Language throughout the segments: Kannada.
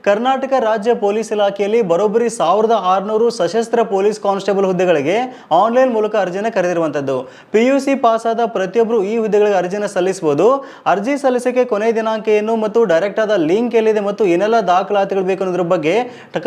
ಕರ್ನಾಟಕ ರಾಜ್ಯ ಪೊಲೀಸ್ ಇಲಾಖೆಯಲ್ಲಿ ಬರೋಬ್ಬರಿ 1600 ಸಶಸ್ತ್ರ ಪೊಲೀಸ್ ಕಾನ್ಸ್ಟೇಬಲ್ ಹುದ್ದೆಗಳಿಗೆ ಆನ್ಲೈನ್ ಮೂಲಕ ಅರ್ಜಿಯನ್ನು ಕರೆದಿರುವಂಥದ್ದು. PUC ಪಾಸ್ ಆದ ಪ್ರತಿಯೊಬ್ಬರು ಈ ಹುದ್ದೆಗಳಿಗೆ ಅರ್ಜಿಯನ್ನು ಸಲ್ಲಿಸಬಹುದು. ಅರ್ಜಿ ಸಲ್ಲಿಸಕ್ಕೆ ಕೊನೆಯ ದಿನಾಂಕ ಏನು ಮತ್ತು ಡೈರೆಕ್ಟ್ ಆದ ಲಿಂಕ್ ಎಲ್ಲಿದೆ ಮತ್ತು ಏನೆಲ್ಲ ದಾಖಲಾತಿಗಳು ಬೇಕು ಅನ್ನೋದ್ರ ಬಗ್ಗೆ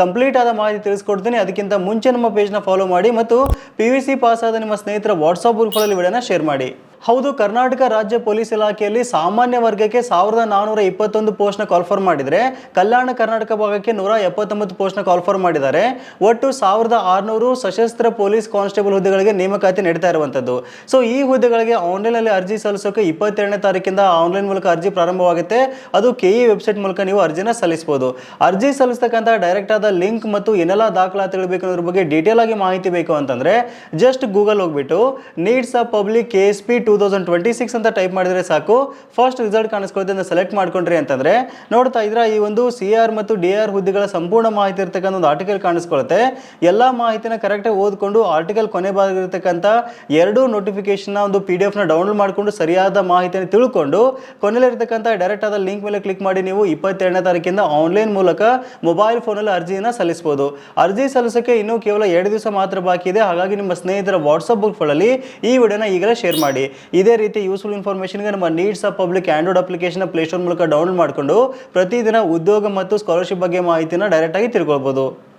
ಕಂಪ್ಲೀಟ್ ಆದ ಮಾಹಿತಿ ತಿಳಿಸ್ಕೊಡ್ತೀನಿ. ಅದಕ್ಕಿಂತ ಮುಂಚೆ ನಮ್ಮ ಪೇಜ್ನ ಫಾಲೋ ಮಾಡಿ ಮತ್ತು PUC ಪಾಸ್ ಆದ ನಿಮ್ಮ ಸ್ನೇಹಿತರ ವಾಟ್ಸಾಪ್ ಗ್ರೂಪ್ಗಳಲ್ಲಿ ವಿಡಿಯೋನ ಶೇರ್ ಮಾಡಿ. ಹೌದು, ಕರ್ನಾಟಕ ರಾಜ್ಯ ಪೊಲೀಸ್ ಇಲಾಖೆಯಲ್ಲಿ ಸಾಮಾನ್ಯ ವರ್ಗಕ್ಕೆ 1421 ಪೋಸ್ಟ್ನ ಕಾಲ್ಫರ್ ಮಾಡಿದರೆ ಕಲ್ಯಾಣ ಕರ್ನಾಟಕ ಭಾಗಕ್ಕೆ 179 ಪೋಸ್ಟ್ನ ಕಾಲ್ಫರ್ ಮಾಡಿದ್ದಾರೆ. ಒಟ್ಟು 1600 ಸಶಸ್ತ್ರ ಪೊಲೀಸ್ ಕಾನ್ಸ್ಟೇಬಲ್ ಹುದ್ದೆಗಳಿಗೆ ನೇಮಕಾತಿ ನಡೀತಾ ಇರುವಂಥದ್ದು. ಸೊ ಈ ಹುದ್ದೆಗಳಿಗೆ ಆನ್ಲೈನಲ್ಲಿ ಅರ್ಜಿ ಸಲ್ಲಿಸೋಕೆ 22ನೇ ತಾರೀಕಿಂದ ಆನ್ಲೈನ್ ಮೂಲಕ ಅರ್ಜಿ ಪ್ರಾರಂಭವಾಗುತ್ತೆ. ಅದು KE ವೆಬ್ಸೈಟ್ ಮೂಲಕ ನೀವು ಅರ್ಜಿನ ಸಲ್ಲಿಸಬಹುದು. ಅರ್ಜಿ ಸಲ್ಲಿಸ್ತಕ್ಕಂಥ ಡೈರೆಕ್ಟ್ ಆದ ಲಿಂಕ್ ಮತ್ತು ಏನೆಲ್ಲ ದಾಖಲಾತಿಗಳು ಬೇಕು ಅನ್ನೋದ್ರ ಬಗ್ಗೆ ಡೀಟೇಲ್ ಆಗಿ ಮಾಹಿತಿ ಬೇಕು ಅಂತಂದ್ರೆ ಜಸ್ಟ್ ಗೂಗಲ್ ಹೋಗ್ಬಿಟ್ಟು ನೀಡ್ಸ್ ಆಫ್ ಪಬ್ಲಿಕ್ KSP 2026 ಅಂತ ಟೈಪ್ ಮಾಡಿದ್ರೆ ಸಾಕು. ಫಸ್ಟ್ ರಿಸಲ್ಟ್ ಕಾಣಿಸ್ಕೊಳ್ಳುತ್ತೆ ಅಂತ ಸೆಲೆಕ್ಟ್ ಮಾಡ್ಕೊಂಡ್ರಿ ಅಂತಂದ್ರೆ ನೋಡ್ತಾ ಇದ್ರ ಈ ಒಂದು CR ಮತ್ತು DR ಹುದ್ದೆಗಳ ಸಂಪೂರ್ಣ ಮಾಹಿತಿ ಇರತಕ್ಕಂಥ ಒಂದು ಆರ್ಟಿಕಲ್ ಕಾಣಿಸ್ಕೊಳ್ಳುತ್ತೆ. ಎಲ್ಲಾ ಮಾಹಿತಿನ ಕರೆಕ್ಟಾಗಿ ಓದ್ಕೊಂಡು ಆರ್ಟಿಕಲ್ ಕೊನೆ ಭಾಗ ಇರತಕ್ಕಂಥ 2 ನೋಟಿಫಿಕೇಶನ್ ಒಂದು PDF ನ ಡೌನ್ಲೋಡ್ ಮಾಡಿಕೊಂಡು ಸರಿಯಾದ ಮಾಹಿತಿಯನ್ನು ತಿಳ್ಕೊಂಡು ಕೊನೆಯಲ್ಲಿ ಇರತಕ್ಕಂಥ ಡೈರೆಕ್ಟ್ ಆದ ಲಿಂಕ್ ಮೇಲೆ ಕ್ಲಿಕ್ ಮಾಡಿ ನೀವು 22ನೇ ತಾರೀಕಿಂದ ಆನ್ಲೈನ್ ಮೂಲಕ ಮೊಬೈಲ್ ಫೋನಲ್ಲಿ ಅರ್ಜಿಯನ್ನು ಸಲ್ಲಿಸಬಹುದು. ಅರ್ಜಿ ಸಲ್ಲಿಸಕ್ಕೆ ಇನ್ನೂ ಕೇವಲ 2 ದಿವಸ ಮಾತ್ರ ಬಾಕಿ ಇದೆ. ಹಾಗಾಗಿ ನಿಮ್ಮ ಸ್ನೇಹಿತರ ವಾಟ್ಸಪ್ ಗ್ರೂಪ್ಗಳಲ್ಲಿ ಈ ವಿಡಿಯೋನ ಈಗಲೇ ಶೇರ್ ಮಾಡಿ. ಇದೇ ರೀತಿ ಯೂಸ್ಫುಲ್ ಇನ್ಫಾರ್ಮೇಷನ್ಗೆ ನಮ್ಮ needs of public Android application Play Store ಮೂಲಕ ಡೌನ್ಲೋಡ್ ಮಾಡಿಕೊಂಡು ಪ್ರತಿದಿನ ಉದ್ಯೋಗ ಮತ್ತು ಸ್ಕಾಲರ್ಶಿಪ್ ಬಗ್ಗೆ ಮಾಹಿತಿನ ಡೈರೆಕ್ಟ್ ಆಗಿ ತಿಳ್ಕೊಳ್ಬಹುದು.